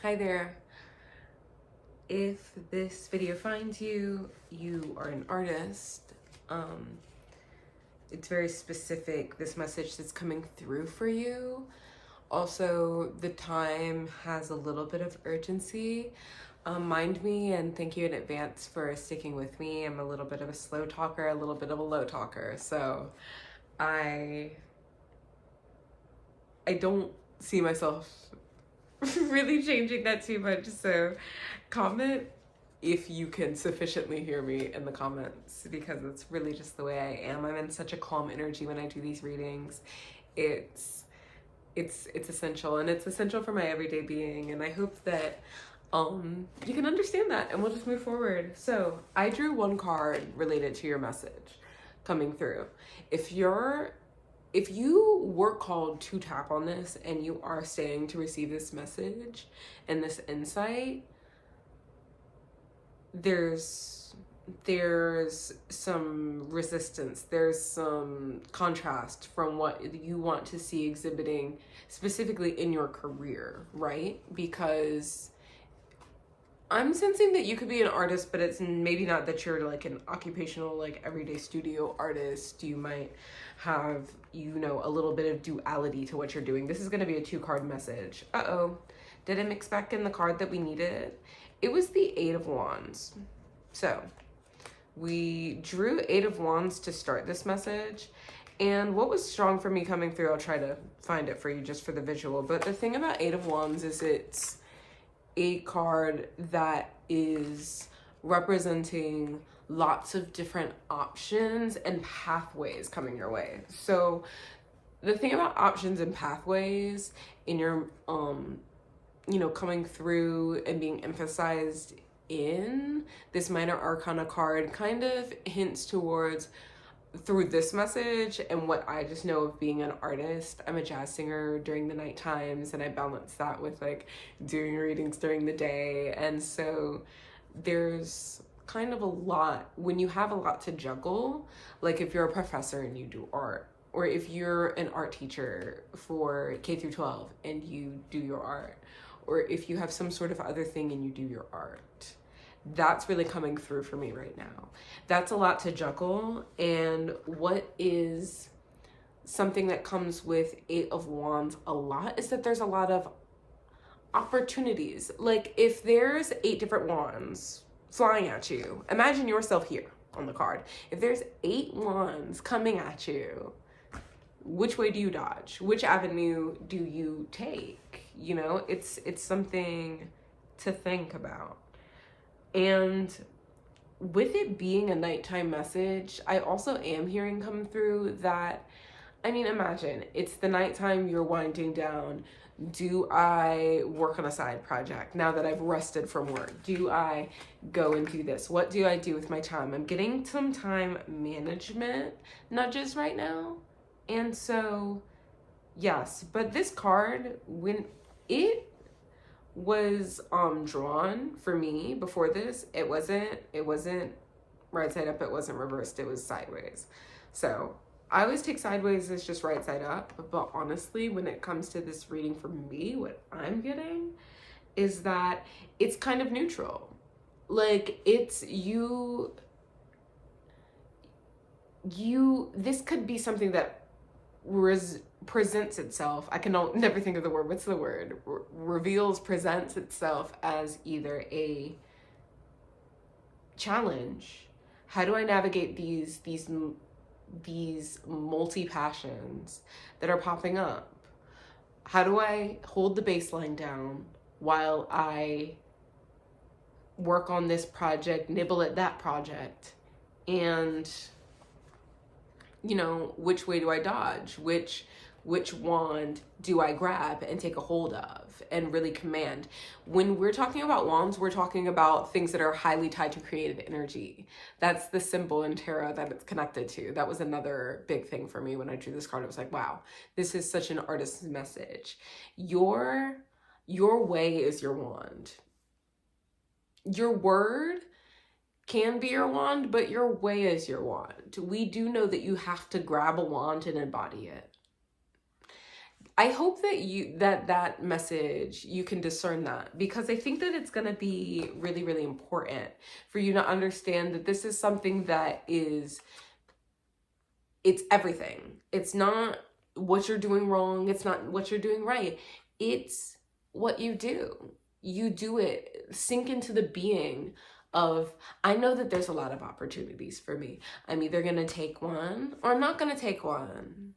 Hi there. If this video finds you, you are an artist. It's very specific, this message that's coming through for you. Also, the time has a little bit of urgency. Mind me, and thank you in advance for sticking with me. I'm a little bit of a slow talker, a little bit of a low talker. So I don't see myself really changing that too much. So comment if you can sufficiently hear me in the comments, because it's really just the way I am. I'm in such a calm energy when I do these readings. It's essential, and it's essential for my everyday being, and I hope that you can understand that, and we'll just move forward. So I drew one card related to your message coming through. If you were called to tap on this and you are staying to receive this message and this insight, there's some resistance, there's some contrast from what you want to see exhibiting specifically in your career, right? Because I'm sensing that you could be an artist, but it's maybe not that you're like an occupational, like everyday studio artist. You might have, a little bit of duality to what you're doing. This is going to be a 2-card message. Did I mix back in the card that we needed? It was the 8 of Wands. So we drew 8 of Wands to start this message. And what was strong for me coming through, I'll try to find it for you just for the visual. But the thing about 8 of Wands is it's a card that is representing lots of different options and pathways coming your way. So the thing about options and pathways in your coming through and being emphasized in this minor arcana card kind of hints towards, through this message and what I just know of being an artist. I'm a jazz singer during the night times, and I balance that with like doing readings during the day. And so there's kind of a lot, when you have a lot to juggle, like if you're a professor and you do art, or if you're an art teacher for K through 12 and you do your art, or if you have some sort of other thing and you do your art. That's really coming through for me right now. That's a lot to juggle. And what is something that comes with 8 of Wands a lot is that there's a lot of opportunities. Like if there's 8 different wands flying at you, imagine yourself here on the card. If there's 8 wands coming at you, which way do you dodge? Which avenue do you take? It's something to think about. And with it being a nighttime message, I also am hearing come through that, imagine it's the nighttime, you're winding down. Do I work on a side project now that I've rested from work? Do I go and do this? What do I do with my time? I'm getting some time management nudges right now. And so, yes, but this card, when it was drawn for me before this, it wasn't right side up, it wasn't reversed, it was sideways. So I always take sideways as just right side up, but honestly, when it comes to this reading for me, what I'm getting is that it's kind of neutral. Like it's you this could be something that presents itself, I can never think of the word, what's the word? Presents itself as either a challenge. How do I navigate these multi-passions that are popping up? How do I hold the baseline down while I work on this project, nibble at that project? And which way do I dodge? Which wand do I grab and take a hold of and really command? When we're talking about wands, we're talking about things that are highly tied to creative energy. That's the symbol in tarot that it's connected to. That was another big thing for me when I drew this card. I was like, wow, this is such an artist's message. Your way is your wand. Your word can be your wand, but your way is your wand. We do know that you have to grab a wand and embody it. I hope that that message, you can discern that, because I think that it's going to be really, really important for you to understand that this is something that is, it's everything. It's not what you're doing wrong. It's not what you're doing right. It's what you do. You do it. Sink into the being of, I know that there's a lot of opportunities for me. I'm either going to take one or I'm not going to take one.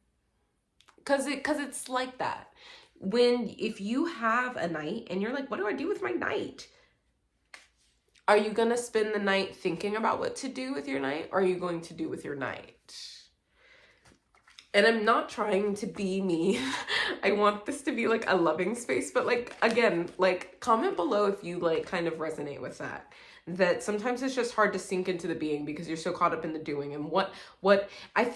Cause it's like that. If you have a night and you're like, what do I do with my night? Are you gonna spend the night thinking about what to do with your night? Or are you going to do with your night? And I'm not trying to be me. I want this to be like a loving space, but like, again, like comment below if you like kind of resonate with that. That sometimes it's just hard to sink into the being because you're so caught up in the doing. And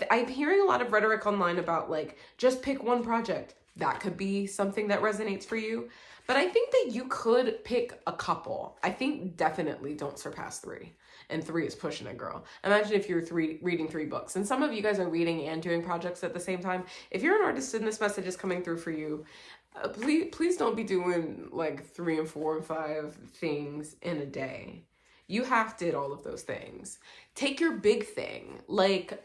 I'm hearing a lot of rhetoric online about like, just pick one project. That could be something that resonates for you. But I think that you could pick a couple. I think definitely don't surpass 3. And 3 is pushing it, girl. Imagine if you're reading 3 books. And some of you guys are reading and doing projects at the same time. If you're an artist and this message is coming through for you, please don't be doing like 3 and 4 and 5 things in a day. You half did all of those things. Take your big thing, like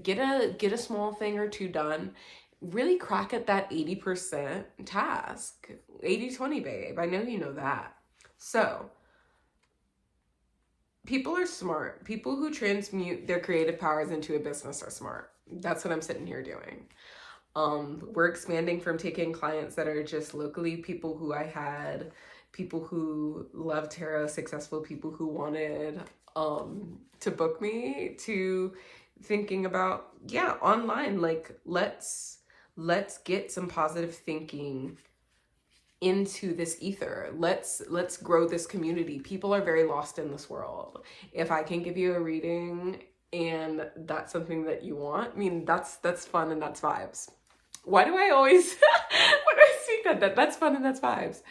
get a small thing or 2 done. Really crack at that 80% task. 80-20, babe. I know you know that. So, people are smart. People who transmute their creative powers into a business are smart. That's what I'm sitting here doing. We're expanding from taking clients that are just locally people who I had, people who love tarot, successful people who wanted to book me, to thinking about, yeah, online, like let's get some positive thinking into this ether. Let's grow this community. People are very lost in this world. If I can give you a reading and that's something that you want, I mean, that's fun and that's vibes. Why do I always why do I speak that? That's fun and that's vibes.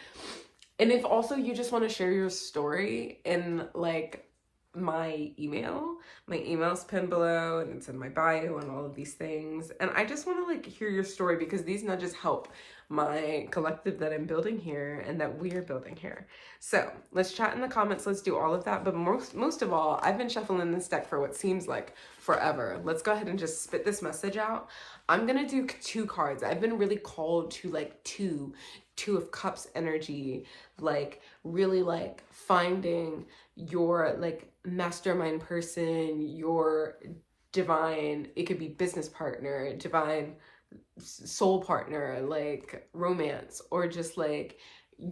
And if also you just want to share your story in like my email's pinned below and it's in my bio and all of these things. And I just want to like hear your story because these nudges help my collective that I'm building here and that we are building here. So let's chat in the comments. Let's do all of that. But most of all, I've been shuffling this deck for what seems like forever. Let's go ahead and just spit this message out. I'm going to do 2 cards. I've been really called to like two of Cups energy, like really like finding your like mastermind person, your divine, it could be business partner, divine soul partner, like romance, or just like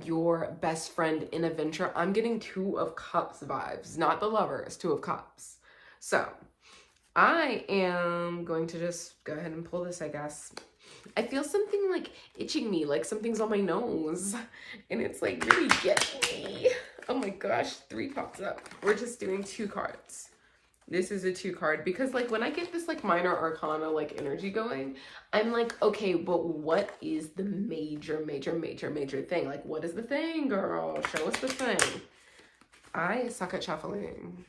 your best friend in a venture. I'm getting 2 of Cups vibes, not the lovers, 2 of Cups. So I am going to just go ahead and pull this, I guess. I feel something like itching me, like something's on my nose and it's like really getting me. Oh my gosh, 3 pops up. We're just doing 2 cards. This is a 2 card because like when I get this like minor arcana like energy going, I'm like, okay, but what is the major thing? Like, what is the thing, girl? Show us the thing. I suck at shuffling.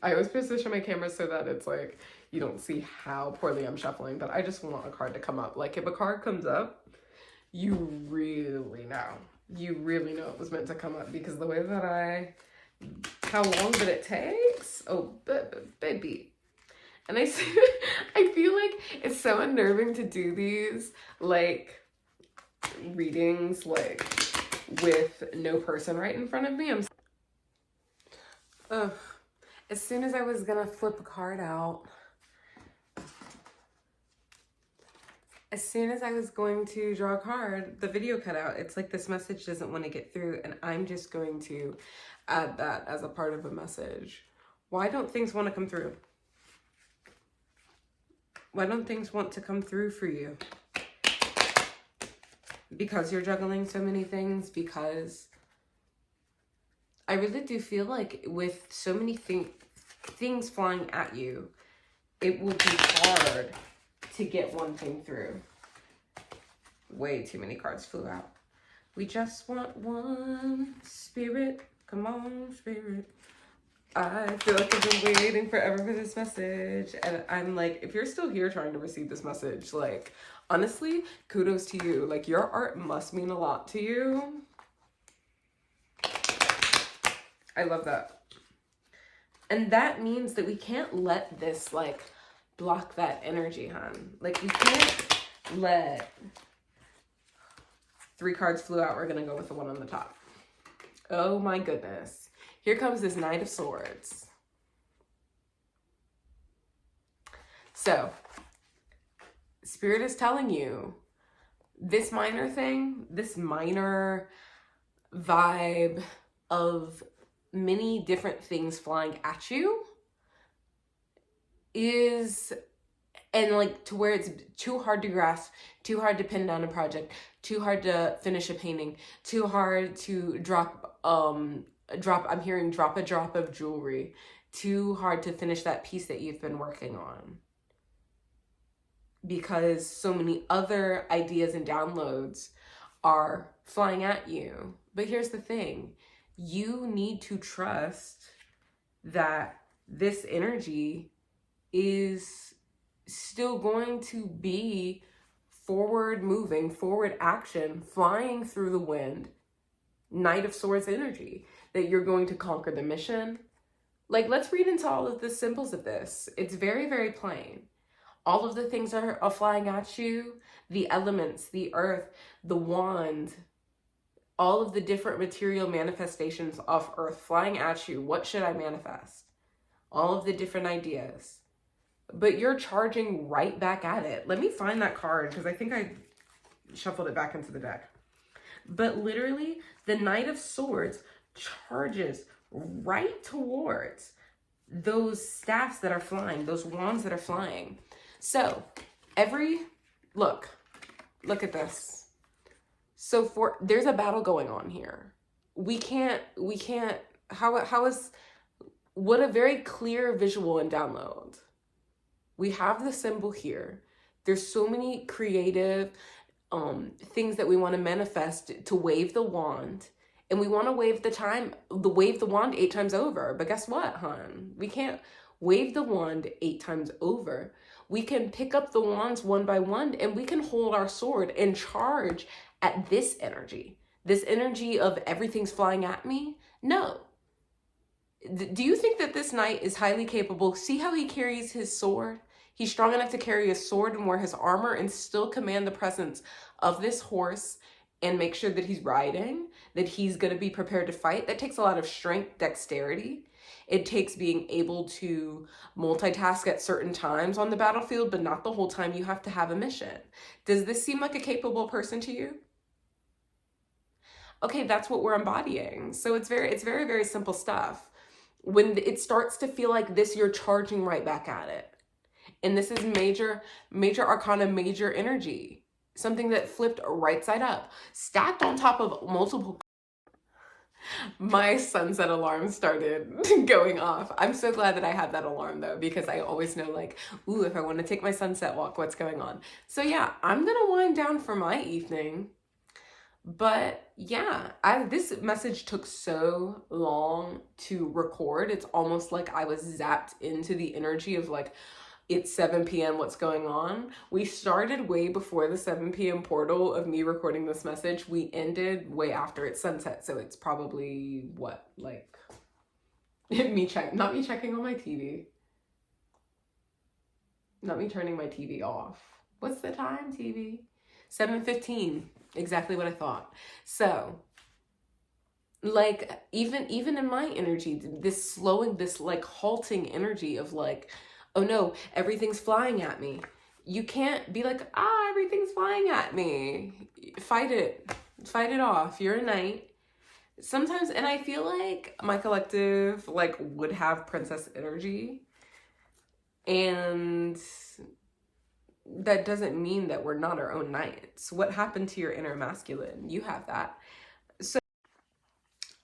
I always position my camera so that it's like you don't see how poorly I'm shuffling, but I just want a card to come up. Like if a card comes up, you really know it was meant to come up, because the way that how long did it takes? Oh, baby. And I feel like it's so unnerving to do these like readings like with no person right in front of me. As soon as I was gonna flip a card out, as soon as I was going to draw a card, the video cut out. It's like this message doesn't want to get through, and I'm just going to add that as a part of a message. Why don't things want to come through? Why don't things want to come through for you? Because you're juggling so many things? Because I really do feel like with so many things flying at you, it will be hard to get one thing through. Way too many cards flew out. We just want one, spirit. Come on, spirit. I feel like I've been waiting forever for this message. And I'm like, if you're still here trying to receive this message, like, honestly, kudos to you. Like, your art must mean a lot to you. I love that. And that means that we can't let this, like, block that energy, hon. Like, we can't let... 3 cards flew out. We're going to go with the one on the top. Oh, my goodness. Here comes this Knight of Swords. So, Spirit is telling you this minor thing, this minor vibe of many different things flying at you is, and like to where it's too hard to grasp, too hard to pin down a project, too hard to finish a painting, too hard to drop a drop of jewelry, too hard to finish that piece that you've been working on. Because so many other ideas and downloads are flying at you. But here's the thing. You need to trust that this energy is still going to be forward moving, forward action, flying through the wind, Knight of Swords energy, that you're going to conquer the mission. Like, let's read into all of the symbols of this. It's very, very plain. All of the things are flying at you, the elements, the earth, the wand, all of the different material manifestations of earth flying at you. What should I manifest? All of the different ideas. But you're charging right back at it. Let me find that card because I think I shuffled it back into the deck. But literally, the Knight of Swords charges right towards those staffs that are flying, those wands that are flying. So look at this. So there's a battle going on here. What a very clear visual and download. We have the symbol here. There's so many creative things that we want to manifest to wave the wand. And we want to wave the wand 8 times over. But guess what, hon? We can't wave the wand 8 times over. We can pick up the wands one by one and we can hold our sword and charge at this energy of everything's flying at me. No. Do you think that this knight is highly capable? See how he carries his sword? He's strong enough to carry his sword and wear his armor and still command the presence of this horse and make sure that he's riding, that he's going to be prepared to fight. That takes a lot of strength, dexterity. It takes being able to multitask at certain times on the battlefield, but not the whole time you have to have a mission. Does this seem like a capable person to you? Okay, that's what we're embodying. So it's very, very simple stuff. When it starts to feel like this, you're charging right back at it. And this is major arcana, major energy. Something that flipped right side up, stacked on top of multiple. My sunset alarm started going off. I'm so glad that I had that alarm though, because I always know like, ooh, if I want to take my sunset walk, what's going on? So yeah, I'm going to wind down for my evening. But yeah, this message took so long to record. It's almost like I was zapped into the energy of like, it's 7 p.m. What's going on? We started way before the 7 p.m. portal of me recording this message. We ended way after it's sunset. So it's probably what, like not me checking on my TV. Not me turning my TV off. What's the time, TV? 7:15. Exactly what I thought. So like even in my energy, this slowing, this like halting energy of like, oh no, everything's flying at me. You can't be like, everything's flying at me. Fight it off. You're a knight. Sometimes, and I feel like my collective like would have princess energy. And that doesn't mean that we're not our own knights. What happened to your inner masculine? You have that. So,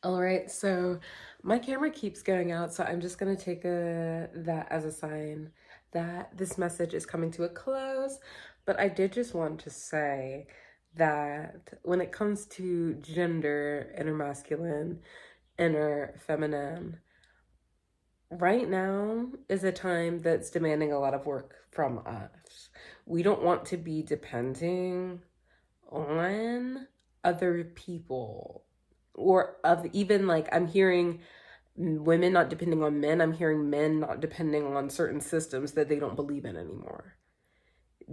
all right, so my camera keeps going out, so I'm just gonna take that as a sign that this message is coming to a close. But I did just want to say that when it comes to gender, inner masculine, inner feminine, right now is a time that's demanding a lot of work from us. We don't want to be depending on other people, or of even, like, I'm hearing women not depending on men. I'm hearing men not depending on certain systems that they don't believe in anymore,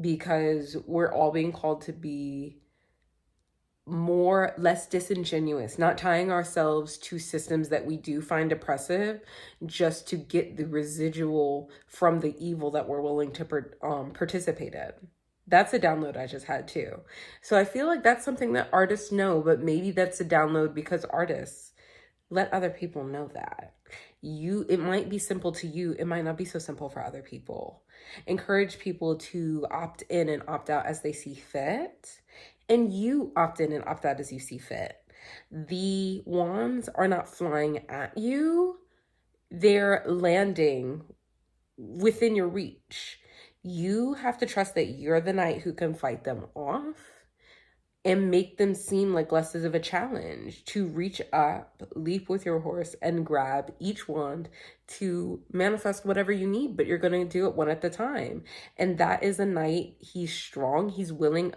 because we're all being called to be less disingenuous, not tying ourselves to systems that we do find oppressive just to get the residual from the evil that we're willing to participate in. That's a download I just had too. So I feel like that's something that artists know, but maybe that's a download because artists let other people know that. It might be simple to you, it might not be so simple for other people. Encourage people to opt in and opt out as they see fit, and you opt in and opt out as you see fit. The wands are not flying at you, they're landing within your reach. You have to trust that you're the knight who can fight them off and make them seem like less of a challenge, to reach up, leap with your horse, and grab each wand to manifest whatever you need, but you're going to do it one at a time. And that is a knight. He's strong. He's willing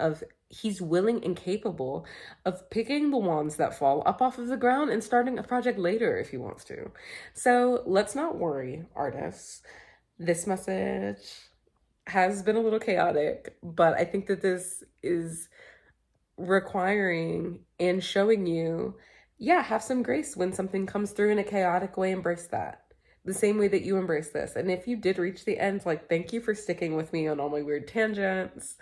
and capable of picking the wands that fall up off of the ground and starting a project later if he wants to. So let's not worry, artists. This message has been a little chaotic, but I think that this is requiring and showing you, have some grace when something comes through in a chaotic way. Embrace that the same way that you embrace this. And if you did reach the end, like, thank you for sticking with me on all my weird tangents.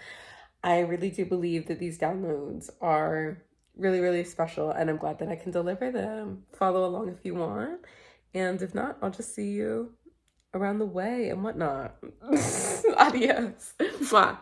I really do believe that these downloads are really, really special, and I'm glad that I can deliver them. Follow along if you want, and if not, I'll just see you around the way and whatnot. Adios. Mwah.